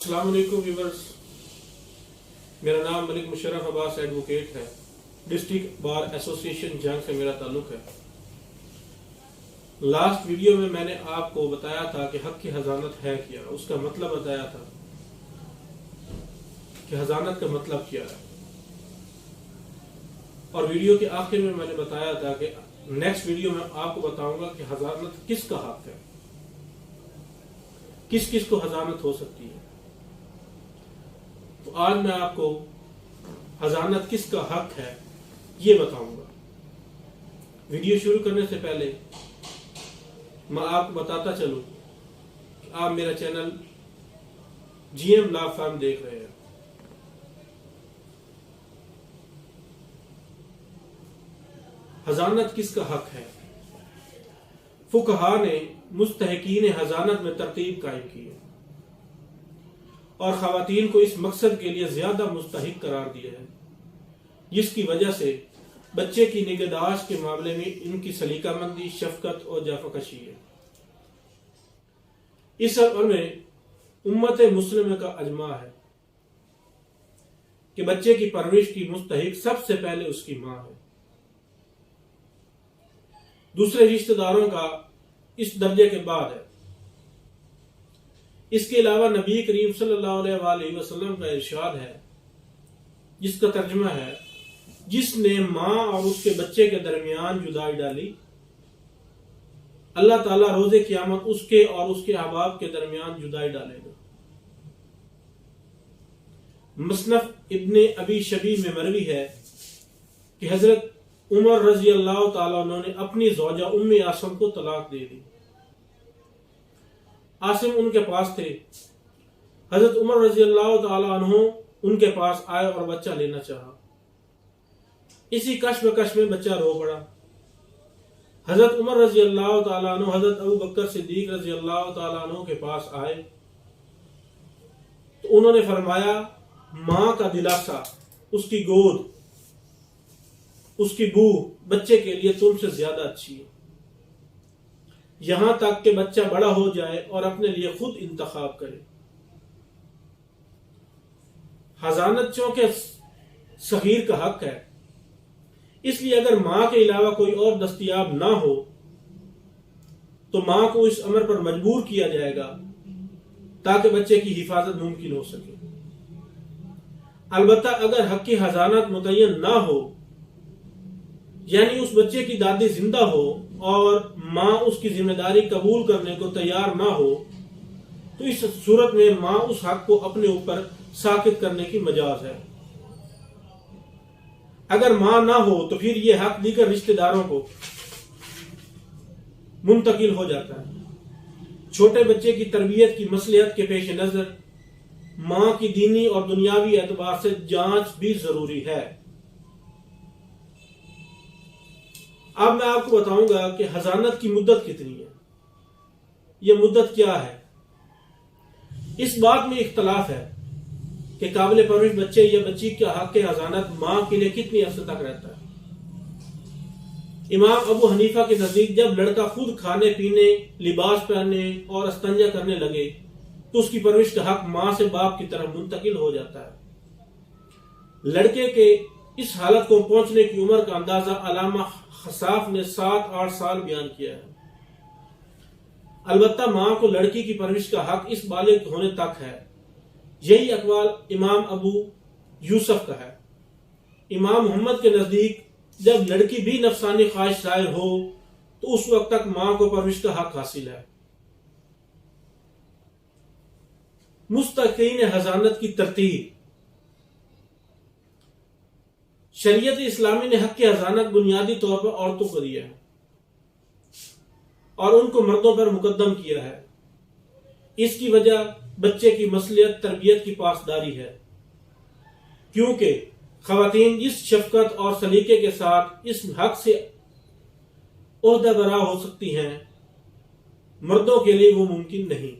السلام علیکم ویورز، میرا نام ملک مشرف عباس ایڈوکیٹ ہے۔ ڈسٹرکٹ بار ایسوسیشن جنگ سے میرا تعلق ہے۔ لاسٹ ویڈیو میں میں نے آپ کو بتایا تھا کہ حق کی حضانت ہے کیا، اس کا مطلب بتایا تھا کہ حضانت کا مطلب کیا ہے، اور ویڈیو کے آخر میں نے بتایا تھا کہ نیکسٹ ویڈیو میں آپ کو بتاؤں گا کہ حضانت کس کا حق ہے، کس کس کو حضانت ہو سکتی ہے۔ تو آج میں آپ کو حضانت کس کا حق ہے یہ بتاؤں گا۔ ویڈیو شروع کرنے سے پہلے میں آپ کو بتاتا چلوں کہ آپ میرا چینل جی ایم لا فارم دیکھ رہے ہیں۔ حضانت کس کا حق ہے؟ فقہا نے مستحقین حضانت میں ترتیب قائم کی ہے اور خواتین کو اس مقصد کے لیے زیادہ مستحق قرار دیا ہے، جس کی وجہ سے بچے کی نگہداشت کے معاملے میں ان کی سلیقہ مندی، شفقت اور جافاکشی ہے۔ اس امر میں امت مسلمہ کا اجماع ہے کہ بچے کی پرورش کی مستحق سب سے پہلے اس کی ماں ہے، دوسرے رشتہ داروں کا اس درجے کے بعد ہے۔ اس کے علاوہ نبی کریم صلی اللہ علیہ وآلہ وسلم کا ارشاد ہے، جس کا ترجمہ ہے، جس نے ماں اور اس کے بچے کے درمیان جدائی ڈالی، اللہ تعالیٰ روز قیامت اس کے اور اس کے احباب کے درمیان جدائی ڈالے گا۔ مصنف ابن ابی شبی میں مروی ہے کہ حضرت عمر رضی اللہ تعالیٰ عنہ نے اپنی زوجہ ام عاصم کو طلاق دے دی۔ عاصم ان کے پاس تھے۔ حضرت عمر رضی اللہ تعالیٰ عنہ ان کے پاس آئے اور بچہ لینا چاہا۔ اسی کشمکش میں بچہ رو پڑا۔ حضرت عمر رضی اللہ تعالیٰ عنہ حضرت ابو بکر صدیق رضی اللہ تعالیٰ عنہ کے پاس آئے تو انہوں نے فرمایا، ماں کا دلاسا، اس کی گود، اس کی بو بچے کے لیے تم سے زیادہ اچھی ہے، یہاں تک کہ بچہ بڑا ہو جائے اور اپنے لیے خود انتخاب کرے۔ حضانت چونکہ صغیر کا حق ہے، اس لیے اگر ماں کے علاوہ کوئی اور دستیاب نہ ہو تو ماں کو اس امر پر مجبور کیا جائے گا تاکہ بچے کی حفاظت ممکن ہو سکے۔ البتہ اگر حق کی حضانت متعین نہ ہو، یعنی اس بچے کی دادی زندہ ہو اور ماں اس کی ذمہ داری قبول کرنے کو تیار نہ ہو، تو اس صورت میں ماں اس حق کو اپنے اوپر ساقط کرنے کی مجاز ہے۔ اگر ماں نہ ہو تو پھر یہ حق دیگر رشتہ داروں کو منتقل ہو جاتا ہے۔ چھوٹے بچے کی تربیت کی مصلحت کے پیش نظر ماں کی دینی اور دنیاوی اعتبار سے جانچ بھی ضروری ہے۔ اب میں آپ کو بتاؤں گا کہ حضانت کی مدت کتنی ہے، یہ مدت کیا ہے۔ اس بات میں اختلاف ہے کہ قابل پرورش بچے یا بچی کا حق حضانت ماں کے لیے کتنی عرصے تک رہتا ہے۔ امام ابو حنیفہ کے نزدیک جب لڑکا خود کھانے پینے، لباس پہننے اور استنجا کرنے لگے تو اس کی پرورش کا حق ماں سے باپ کی طرف منتقل ہو جاتا ہے۔ لڑکے کے اس حالت کو پہنچنے کی عمر کا اندازہ علامہ خصاف نے 7-8 سال بیان کیا ہے۔ البتہ ماں کو لڑکی کی پرورش کا حق اس بالغ ہونے تک ہے۔ یہی اقوال امام ابو یوسف کا ہے۔ امام محمد کے نزدیک جب لڑکی بھی نفسانی خواہش ظاہر ہو تو اس وقت تک ماں کو پرورش کا حق حاصل ہے۔ مستحقین حضانت کی ترتیب۔ شریعت اسلامی نے حق حضانت بنیادی طور پر عورتوں کو دیا ہے اور ان کو مردوں پر مقدم کیا ہے۔ اس کی وجہ بچے کی مصلحت، تربیت کی پاسداری ہے، کیونکہ خواتین جس شفقت اور سلیقے کے ساتھ اس حق سے عہدہ برا ہو سکتی ہیں، مردوں کے لیے وہ ممکن نہیں۔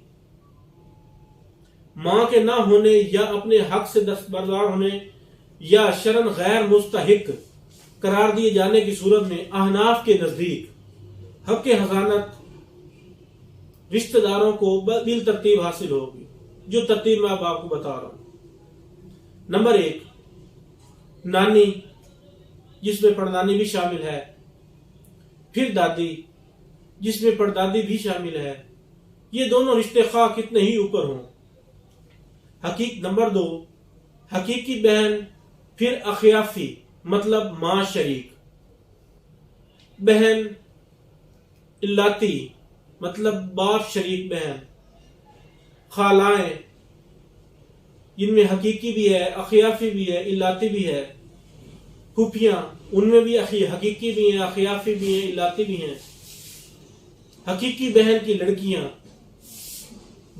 ماں کے نہ ہونے یا اپنے حق سے دستبردار ہونے یا شرعاً غیر مستحق قرار دیے جانے کی صورت میں احناف کے نزدیک حق حضانت رشتہ داروں کو بالترتیب حاصل ہوگی، جو ترتیب میں اب آپ کو بتا رہا ہوں۔ نمبر 1 نانی، جس میں پڑدانی بھی شامل ہے، پھر دادی جس میں پڑدادی بھی شامل ہے، یہ دونوں رشتے خواہ کتنے ہی اوپر ہوں۔ نمبر 2 حقیقی بہن، پھر اخیافی مطلب ماں شریک، بہن الاتی مطلب باپ شریک بہن، خالائیں جن میں حقیقی بھی ہے، اخیافی بھی ہے، الاتی بھی ہے، پھوپھیاں ان میں بھی حقیقی بھی ہیں، اخیافی بھی ہیں، الاتی بھی ہیں، حقیقی بہن کی لڑکیاں،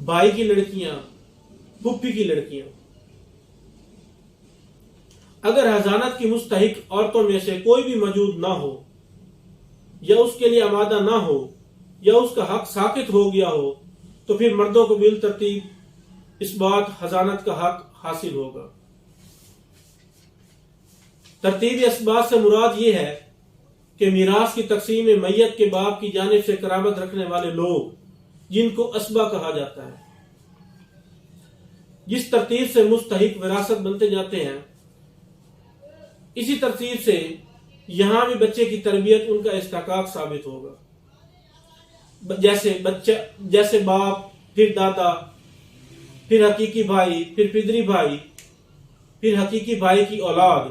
بھائی کی لڑکیاں، پھوپھی کی لڑکیاں۔ اگر حضانت کی مستحق عورتوں میں سے کوئی بھی موجود نہ ہو، یا اس کے لیے آمادہ نہ ہو، یا اس کا حق ساقط ہو گیا ہو، تو پھر مردوں کو بالترتیب اس بات حضانت کا حق حاصل ہوگا۔ ترتیب اسبات سے مراد یہ ہے کہ میراث کی تقسیم میں میت کے باپ کی جانب سے قرابت رکھنے والے لوگ، جن کو اسبا کہا جاتا ہے، جس ترتیب سے مستحق وراثت بنتے جاتے ہیں، اسی ترتیب سے یہاں بھی بچے کی تربیت ان کا استحقاق ثابت ہوگا۔ جیسے باپ، پھر دادا، پھر حقیقی بھائی، پھر پدری بھائی، پھر حقیقی بھائی کی اولاد۔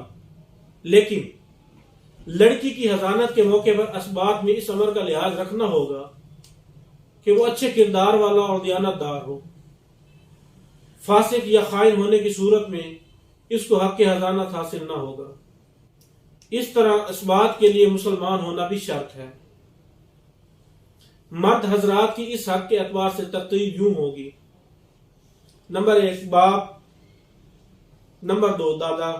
لیکن لڑکی کی حضانت کے موقع پر اسبات میں اس امر کا لحاظ رکھنا ہوگا کہ وہ اچھے کردار والا اور دیانت دار ہو۔ فاسق یا خائن ہونے کی صورت میں اس کو حق حضانت حاصل نہ ہوگا۔ اس طرح اسبات کے لیے مسلمان ہونا بھی شرط ہے۔ مرد حضرات کی اس حق کے اعتبار سے ترتیب یوں ہوگی: نمبر 1 باپ، نمبر 2 دادا،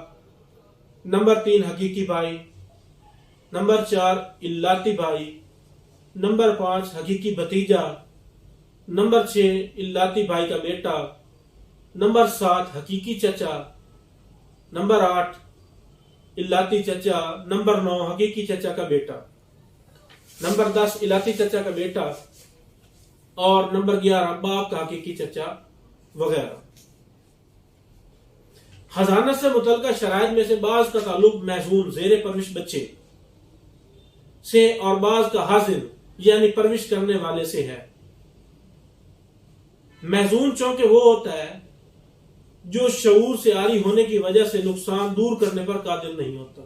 نمبر 3 حقیقی بھائی، نمبر 4 الاتی بھائی، نمبر 5 حقیقی بھتیجا، نمبر 6 الاتی بھائی کا بیٹا، نمبر 7 حقیقی چچا، نمبر 8 الاتی چچا، نمبر 9 حقیقی چچا کا بیٹا، نمبر 10 الاتی چچا کا بیٹا، اور نمبر 11 باپ کا حقیقی چچا وغیرہ۔ حضانت سے متعلقہ شرائط میں سے بعض کا تعلق محزون زیر پرورش بچے سے اور بعض کا حاضن یعنی پرورش کرنے والے سے ہے۔ محزون چونکہ وہ ہوتا ہے جو شعور سے عاری ہونے کی وجہ سے نقصان دور کرنے پر قادر نہیں ہوتا،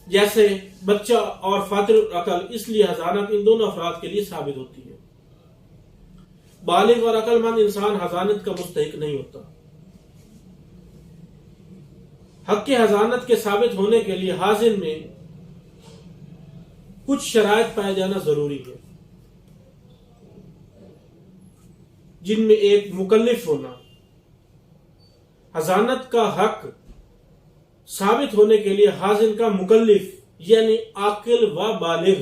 جیسے بچہ اور فاطر العقل، اس لیے حضانت ان دونوں افراد کے لیے ثابت ہوتی ہے۔ بالغ اور عقل مند انسان حضانت کا مستحق نہیں ہوتا۔ حق حضانت کے ثابت ہونے کے لیے حاضن میں کچھ شرائط پائے جانا ضروری ہے، جن میں ایک مکلف ہونا۔ حضانت کا حق ثابت ہونے کے لیے حاضن کا مکلف یعنی عاقل و بالغ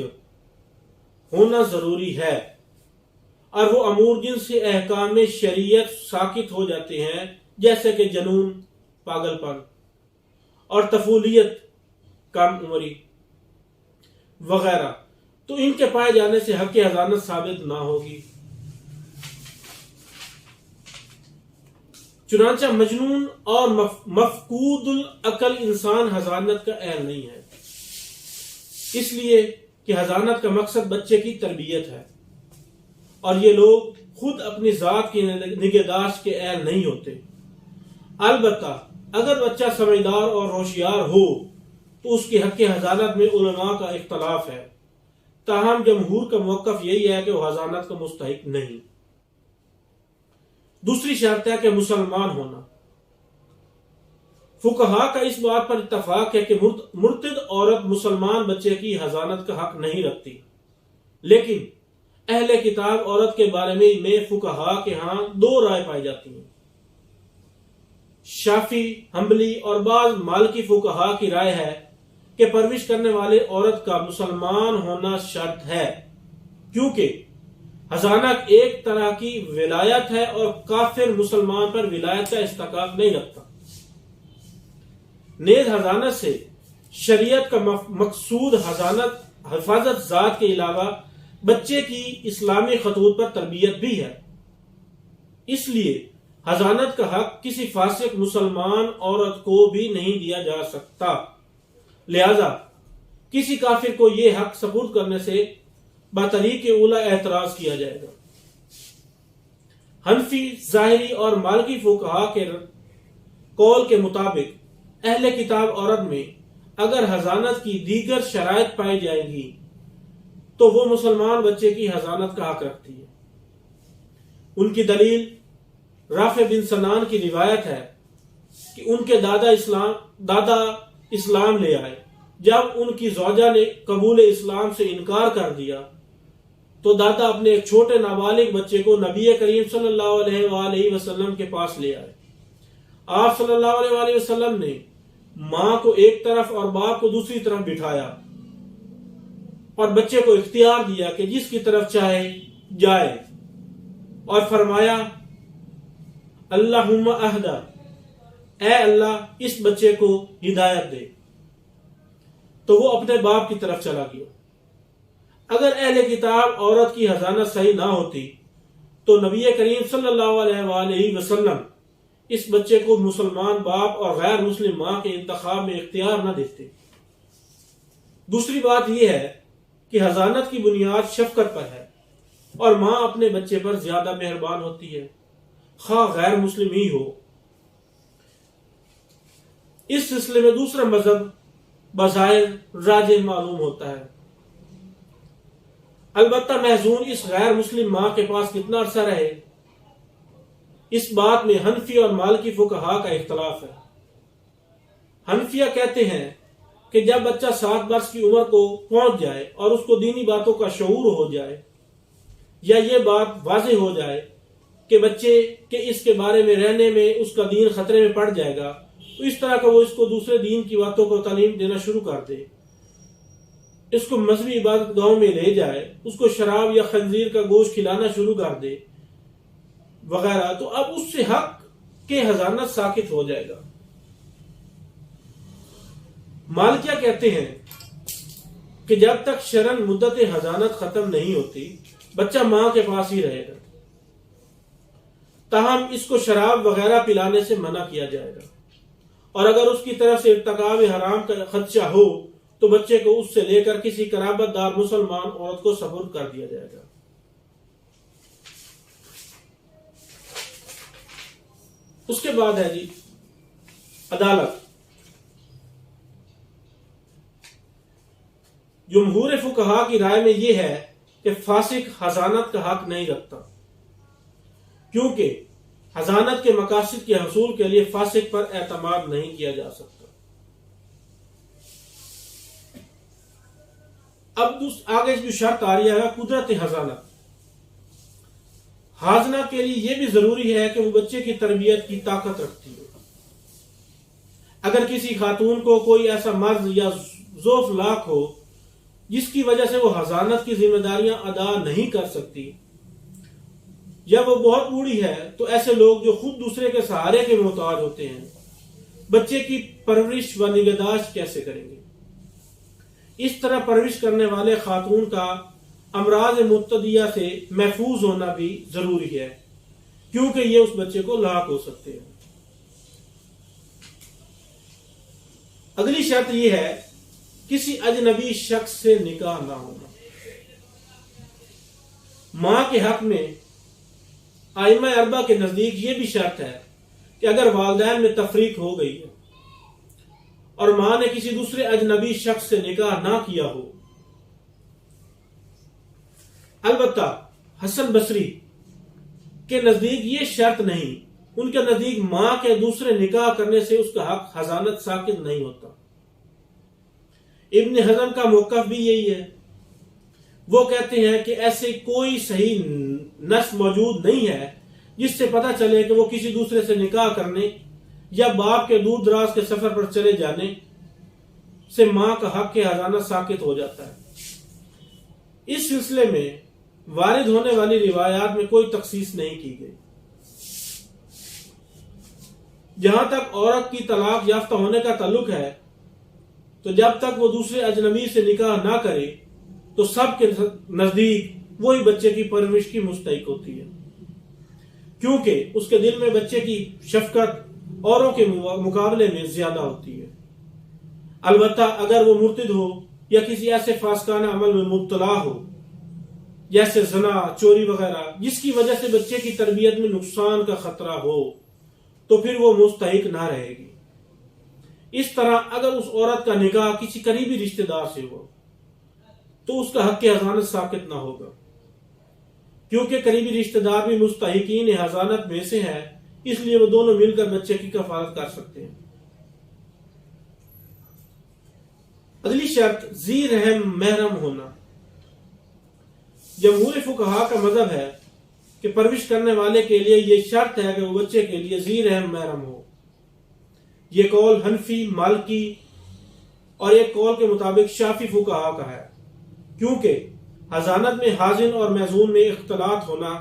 ہونا ضروری ہے، اور وہ امور جن سے احکام شریعت ساقط ہو جاتے ہیں، جیسے کہ جنون، پاگل پن، اور طفولیت، کم عمری وغیرہ، تو ان کے پائے جانے سے حق حضانت ثابت نہ ہوگی۔ چنانچہ مجنون اور مفقود العقل انسان حضانت کا اہل نہیں ہے، اس لیے کہ حضانت کا مقصد بچے کی تربیت ہے، اور یہ لوگ خود اپنی ذات کی نگہداشت کے اہل نہیں ہوتے۔ البتہ اگر بچہ سمجھدار اور ہوشیار ہو تو اس کے حق حضانت میں علماء کا اختلاف ہے، تاہم جمہور کا موقف یہی ہے کہ وہ حضانت کا مستحق نہیں۔ دوسری شرط ہے کہ مسلمان ہونا۔ فقہا کا اس بات پر اتفاق ہے کہ مرتد عورت مسلمان بچے کی حضانت کا حق نہیں رکھتی، لیکن اہل کتاب عورت کے بارے میں فقہا کے ہاں دو رائے پائی جاتی ہیں۔ شافی، حنبلی اور بعض مالکی فقہا کی رائے ہے کہ پرورش کرنے والے عورت کا مسلمان ہونا شرط ہے، کیونکہ حضانت ایک طرح کی ولایت ہے اور کافر مسلمان پر ولایت کا استحقاق نہیں رکھتا۔ نیز حضانت سے شریعت کا مقصود حفاظت ذات کے علاوہ بچے کی اسلامی خطوط پر تربیت بھی ہے۔ اس لیے حضانت کا حق کسی فاسق مسلمان عورت کو بھی نہیں دیا جا سکتا، لہذا کسی کافر کو یہ حق سپرد کرنے سے بطریق اولا اعتراض کیا جائے گا۔ حنفی، ظاہری اور مالکی فقہا کے قول کے مطابق اہل کتاب عورت میں اگر حضانت کی دیگر شرائط پائی جائیں گی تو وہ مسلمان بچے کی حضانت کا حق رکھتی ہے۔ ان کی دلیل رافع بن سنان کی روایت ہے کہ ان کے دادا اسلام لے آئے۔ جب ان کی زوجہ نے قبول اسلام سے انکار کر دیا تو دادا اپنے ایک چھوٹے نابالغ بچے کو نبی کریم صلی اللہ علیہ وآلہ وسلم کے پاس لے آئے۔ آپ صلی اللہ علیہ وآلہ وسلم نے ماں کو ایک طرف اور باپ کو دوسری طرف بٹھایا اور بچے کو اختیار دیا کہ جس کی طرف چاہے جائے، اور فرمایا اللہم اہدا، اے اللہ اس بچے کو ہدایت دے، تو وہ اپنے باپ کی طرف چلا گیا۔ اگر اہل کتاب عورت کی حضانت صحیح نہ ہوتی تو نبی کریم صلی اللہ علیہ وآلہ وسلم اس بچے کو مسلمان باپ اور غیر مسلم ماں کے انتخاب میں اختیار نہ دیتے۔ دوسری بات یہ ہے کہ حضانت کی بنیاد شفقت پر ہے اور ماں اپنے بچے پر زیادہ مہربان ہوتی ہے، خواہ غیر مسلم ہی ہو۔ اس سلسلے میں دوسرا مذہب بظاہر راجح معلوم ہوتا ہے۔ البتہ محزون اس غیر مسلم ماں کے پاس کتنا عرصہ رہے، اس بات میں حنفی اور مالکی فقہا کا اختلاف ہے۔ حنفیہ کہتے ہیں کہ جب بچہ 7 برس کی عمر کو پہنچ جائے اور اس کو دینی باتوں کا شعور ہو جائے، یا یہ بات واضح ہو جائے کہ بچے کے اس کے بارے میں رہنے میں اس کا دین خطرے میں پڑ جائے گا، تو اس طرح کا وہ اس کو دوسرے دین کی باتوں کو تعلیم دینا شروع کر دے، اس کو مذہبی عبادت گاہوں میں لے جائے، اس کو شراب یا خنزیر کا گوشت کھلانا شروع کر دے وغیرہ، تو اب اس سے حق کے حضانت ساقط ہو جائے گا۔ مالکیہ کہتے ہیں کہ جب تک شرعاً مدت حضانت ختم نہیں ہوتی بچہ ماں کے پاس ہی رہے گا، تاہم اس کو شراب وغیرہ پلانے سے منع کیا جائے گا، اور اگر اس کی طرف سے ارتکاب حرام کا خدشہ ہو تو بچے کو اس سے لے کر کسی قرابت دار مسلمان عورت کو سپرد کر دیا جائے گا۔ اس کے بعد ہے جی عدالت۔ جمہور فقہا کی رائے میں یہ ہے کہ فاسق حضانت کا حق نہیں رکھتا، کیونکہ حضانت کے مقاصد کے حصول کے لیے فاسق پر اعتماد نہیں کیا جا سکتا۔ اب آگے جو شرط آ رہی ہے قدرت حضانت۔ حاضنہ کے لیے یہ بھی ضروری ہے کہ وہ بچے کی تربیت کی طاقت رکھتی ہو۔ اگر کسی خاتون کو کوئی ایسا مرض یا ضعف لاحق ہو جس کی وجہ سے وہ حضانت کی ذمہ داریاں ادا نہیں کر سکتی، یا وہ بہت بوڑھی ہے، تو ایسے لوگ جو خود دوسرے کے سہارے کے محتاج ہوتے ہیں بچے کی پرورش و نگہداشت کیسے کریں گے؟ اس طرح پرورش کرنے والے خاتون کا امراض مبتدیہ سے محفوظ ہونا بھی ضروری ہے، کیونکہ یہ اس بچے کو لاحق ہو سکتے ہیں۔ اگلی شرط یہ ہے کسی اجنبی شخص سے نکاح نہ ہونا۔ ماں کے حق میں ائمہ اربعہ کے نزدیک یہ بھی شرط ہے کہ اگر والدین میں تفریق ہو گئی ہے اور ماں نے کسی دوسرے اجنبی شخص سے نکاح نہ کیا ہو، البتہ حسن بصری کے نزدیک یہ شرط نہیں، ان کے نزدیک ماں کے دوسرے نکاح کرنے سے اس کا حق حضانت ساقط نہیں ہوتا۔ ابن حزم کا موقف بھی یہی ہے، وہ کہتے ہیں کہ ایسے کوئی صحیح نص موجود نہیں ہے جس سے پتہ چلے کہ وہ کسی دوسرے سے نکاح کرنے یا باپ کے دور دراز کے سفر پر چلے جانے سے ماں کا حق کے حضانت ساقط ہو جاتا ہے۔ اس سلسلے میں وارد ہونے والی روایات میں کوئی تخصیص نہیں کی گئی۔ جہاں تک عورت کی طلاق یافتہ ہونے کا تعلق ہے تو جب تک وہ دوسرے اجنبی سے نکاح نہ کرے تو سب کے نزدیک وہی بچے کی پرورش کی مستحق ہوتی ہے۔ کیونکہ اس کے دل میں بچے کی شفقت اوروں کے مقابلے میں زیادہ ہوتی ہے۔ البتہ اگر وہ مرتد ہو یا کسی ایسے فاسقانہ عمل میں مبتلا ہو جیسے زنا، چوری وغیرہ، جس کی وجہ سے بچے کی تربیت میں نقصان کا خطرہ ہو، تو پھر وہ مستحق نہ رہے گی۔ اس طرح اگر اس عورت کا نکاح کسی قریبی رشتہ دار سے ہو تو اس کا حق حضانت ساقط نہ ہوگا، کیونکہ قریبی رشتہ دار بھی مستحقین حضانت میں سے ہے، اس لیے وہ دونوں مل کر بچے کی کفالت کر سکتے ہیں۔ اگلی شرط ذی رحم محرم ہونا۔ جمہور فقہا کا مذہب ہے کہ پرورش کرنے والے کے لیے یہ شرط ہے کہ وہ بچے کے لیے ذی رحم محرم ہو۔ یہ قول حنفی، مالکی اور ایک قول کے مطابق شافعی فقہا کا ہے، کیونکہ حضانت میں حاضن اور محزون میں اختلاط ہونا،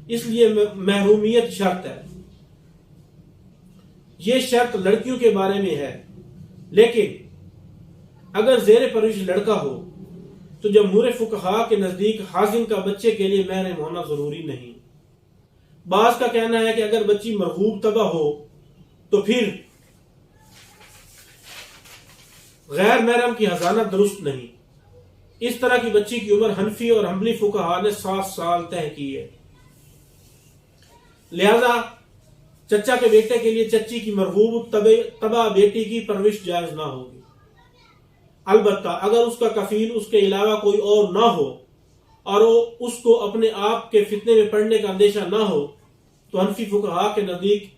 اس لیے محرومیت شرط ہے۔ یہ شرط لڑکیوں کے بارے میں ہے، لیکن اگر زیر پرورش لڑکا ہو تو جمہور فقہا کے نزدیک حاضن کا بچے کے لیے محرم ہونا ضروری نہیں۔ بعض کا کہنا ہے کہ اگر بچی مرغوب طبع ہو تو پھر غیر محرم کی حضانت درست نہیں۔ اس طرح کی بچی کی عمر حنفی اور حنبلی فقہا نے 7 سال طے کی ہے، لہذا چچا کے بیٹے کے لیے چچی کی مرغوب طبع بیٹی کی پرورش جائز نہ ہوگی۔ البتہ اگر اس کا کفیل اس کے علاوہ کوئی اور نہ ہو اور اس کو اپنے آپ کے فتنے میں پڑنے کا اندیشہ نہ ہو تو حنفی فقہا کے نزدیک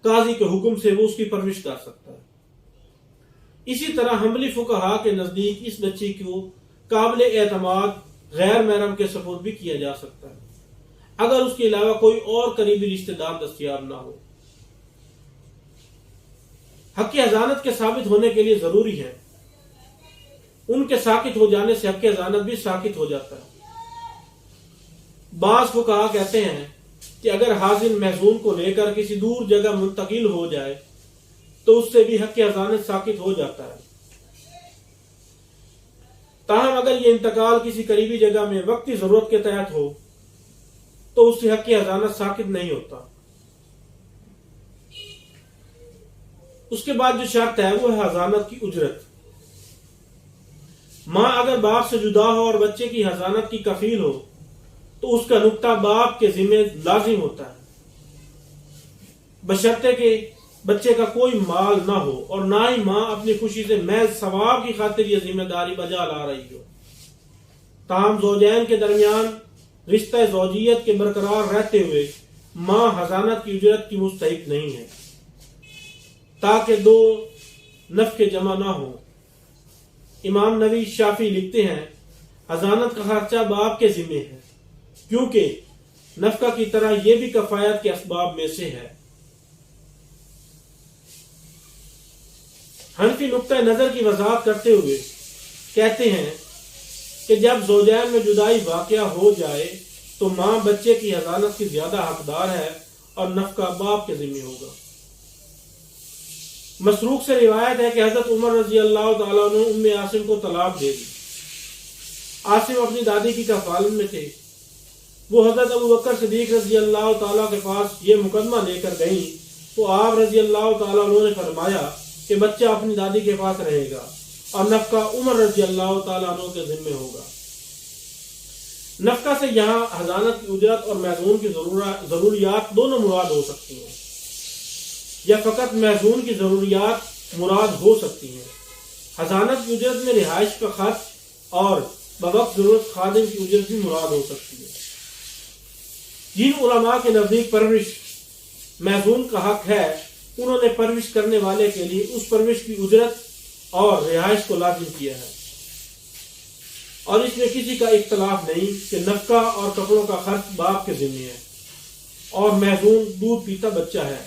قاضی کے حکم سے وہ اس کی پرورش کر سکتا ہے۔ اسی طرح حنبلی فقہا کے نزدیک اس بچی کو قابل اعتماد غیر محرم کے سپرد بھی کیا جا سکتا ہے اگر اس کے علاوہ کوئی اور قریبی رشتہ دار دستیاب نہ ہو۔ حق حضانت کے ثابت ہونے کے لیے ضروری ہے، ان کے ساقط ہو جانے سے حق حضانت بھی ساقط ہو جاتا ہے۔ بعض فقہا کہتے ہیں کہ اگر حاضن محزون کو لے کر کسی دور جگہ منتقل ہو جائے تو اس سے بھی حق حضانت ساقط ہو جاتا ہے۔ تاہم اگر یہ انتقال کسی قریبی جگہ میں وقتی ضرورت کے تحت ہو تو اس سے حق حضانت ساقط نہیں ہوتا۔ اس کے بعد جو شرط ہے وہ ہے حضانت کی اجرت۔ ماں اگر باپ سے جدا ہو اور بچے کی حضانت کی کفیل ہو تو اس کا نقطہ باپ کے ذمہ لازم ہوتا ہے، بشرطے کہ بچے کا کوئی مال نہ ہو اور نہ ہی ماں اپنی خوشی سے محض ثواب کی خاطر یہ ذمہ داری بجا لا رہی ہو۔ تاہم زوجین کے درمیان رشتہ زوجیت کے برقرار رہتے ہوئے ماں حضانت کی اجرت کی مستحق نہیں ہے، تاکہ دو نفقے جمع نہ ہوں۔ امام نووی شافعی لکھتے ہیں حضانت کا خرچہ باپ کے ذمہ ہے، کیونکہ نفقہ کی طرح یہ بھی کفایت کے اسباب میں سے ہے۔ حنفی نقطہ نظر کی وضاحت کرتے ہوئے کہتے ہیں کہ جب زوجین میں جدائی واقع ہو جائے تو ماں بچے کی حضانت کی زیادہ حقدار ہے اور نفقہ باپ کے ذمہ ہوگا۔ مسروق سے روایت ہے کہ حضرت عمر رضی اللہ تعالیٰ عنہ ام عاصم کو طلاق دے دی۔ عاصم اپنی دادی کی کفالت میں تھے۔ وہ حضرت ابو بکر صدیق رضی اللہ تعالیٰ کے پاس یہ مقدمہ لے کر گئیں تو آپ رضی اللہ تعالیٰ عنہ نے فرمایا کہ بچہ اپنی دادی کے پاس رہے گا اور نفقہ عمر رضی اللہ تعالیٰ عنہ کے ذمہ ہوگا۔ نفقہ سے یہاں حضانت کی اجرت اور محزون کی ضروریات دونوں مراد ہو سکتی ہیں، یا فقط محزون کی ضروریات مراد ہو سکتی ہیں۔ حضانت کی اجرت میں رہائش کا خرچ اور بوقت ضرورت خادم کی اجرت بھی مراد ہو سکتی ہے۔ جن علماء کے نزدیک پرورش محزون کا حق ہے انہوں نے پرورش کرنے والے کے لیے اس پرورش کی اجرت اور رہائش کو لازم کیا ہے، اور اس میں کسی کا اختلاف نہیں کہ نفقہ اور کپڑوں کا خرچ باپ کے ذمہ ہے اور محزون دودھ پیتا بچہ ہے۔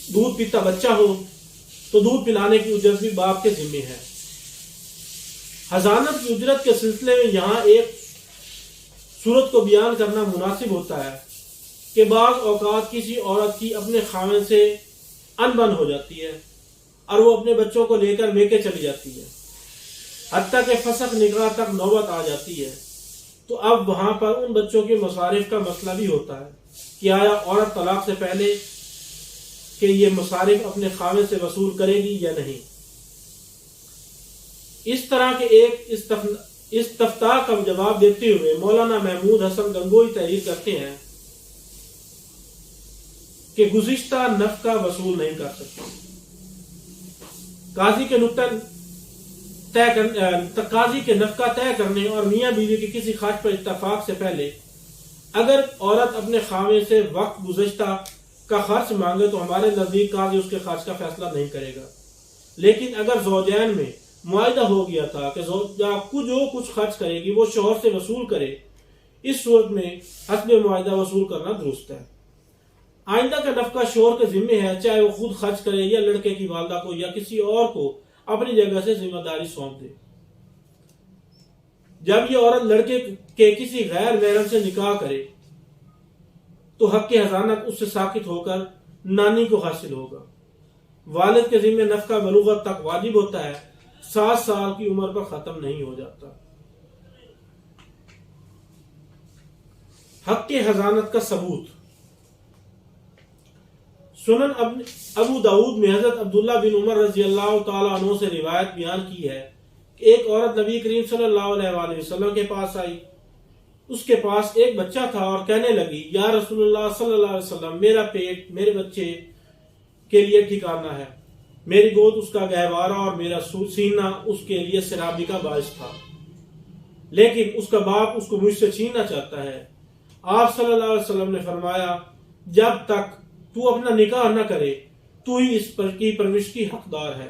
دودھ پیتا بچہ ہو تو دودھ پلانے کی اجرت بھی باپ کے ذمہ ہے۔ حضانت کی اجرت کے سلسلے میں یہاں ایک صورت کو بیان کرنا مناسب ہوتا ہے کہ بعض اوقات کسی عورت کی اپنے خاوند سے انبن ہو جاتی ہے اور وہ اپنے بچوں کو لے کر میکے چلی جاتی ہے، حتیٰ کہ فسخ نکاح تک نوبت آ جاتی ہے، تو اب وہاں پر ان بچوں کے مصارف کا مسئلہ بھی ہوتا ہے کہ آیا عورت طلاق سے پہلے کہ یہ مصارف اپنے خاوند سے وصول کرے گی یا نہیں۔ اس طرح کے ایک استفتاء کا جواب دیتے ہوئے مولانا محمود حسن گنگوئی تحریر کرتے ہیں کہ گزشتہ نفقہ وصول نہیں کر سکتے۔ قاضی کے نفقہ طے کرنے اور میاں بیوی کے کسی خرچ پر اتفاق سے پہلے اگر عورت اپنے خاوند سے وقت گزشتہ کا خرچ مانگے تو ہمارے نزدیک قاضی اس کے خرچ کا فیصلہ نہیں کرے گا، لیکن اگر زوجین میں معاہدہ ہو گیا تھا کہ زوجہ جو کچھ خرچ کرے گی وہ شوہر سے وصول کرے، اس صورت میں حسب معاہدہ وصول کرنا درست ہے۔ آئندہ کا نفقہ شوہر کے ذمہ ہے، چاہے وہ خود خرچ کرے یا لڑکے کی والدہ کو یا کسی اور کو اپنی جگہ سے ذمہ داری سونپ دے۔ جب یہ عورت لڑکے کے کسی غیر محرم سے نکاح کرے تو حق حضانت اس سے ساقط ہو کر نانی کو حاصل ہوگا۔ والد کے ذمہ نفقہ بلوغت تک واجب ہوتا ہے، 7 سال کی عمر پر ختم نہیں ہو جاتا۔ حق حضانت کا ثبوت۔ سنن ابو داود میں حضرت عبداللہ بن عمر رضی اللہ تعالیٰ عنہ سے روایت بیان کی ہے کہ ایک عورت نبی کریم صلی اللہ علیہ وآلہ وسلم کے پاس آئی، اس کے پاس ایک بچہ تھا اور کہنے لگی، یا رسول اللہ صلی اللہ علیہ وسلم، میرا پیٹ میرے بچے کے لیے ٹھکانہ ہے، میری گود اس کا گہوارہ اور میرا سینہ اس کے لیے سرابی کا باعث تھا، لیکن اس کا باپ اس کو مجھ سے چھیننا چاہتا ہے۔ آپ صلی اللہ علیہ وسلم نے فرمایا، جب تک تو اپنا نکاح نہ کرے تو ہی اس پر کی پرورش کی حقدار ہے۔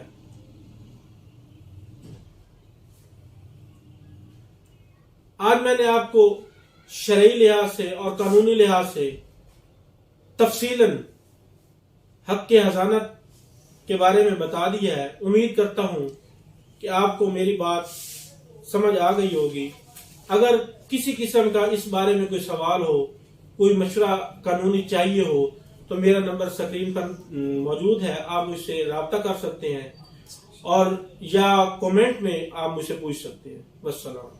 آج میں نے آپ کو شرعی لحاظ سے اور قانونی لحاظ سے تفصیلاً حق حضانت کے بارے میں بتا دیا ہے۔ امید کرتا ہوں کہ آپ کو میری بات سمجھ آ گئی ہوگی۔ اگر کسی قسم کا اس بارے میں کوئی سوال ہو، کوئی مشورہ قانونی چاہیے ہو تو میرا نمبر سکرین پر موجود ہے، آپ مجھ سے رابطہ کر سکتے ہیں اور یا کومنٹ میں آپ مجھ سے پوچھ سکتے ہیں۔ والسلام۔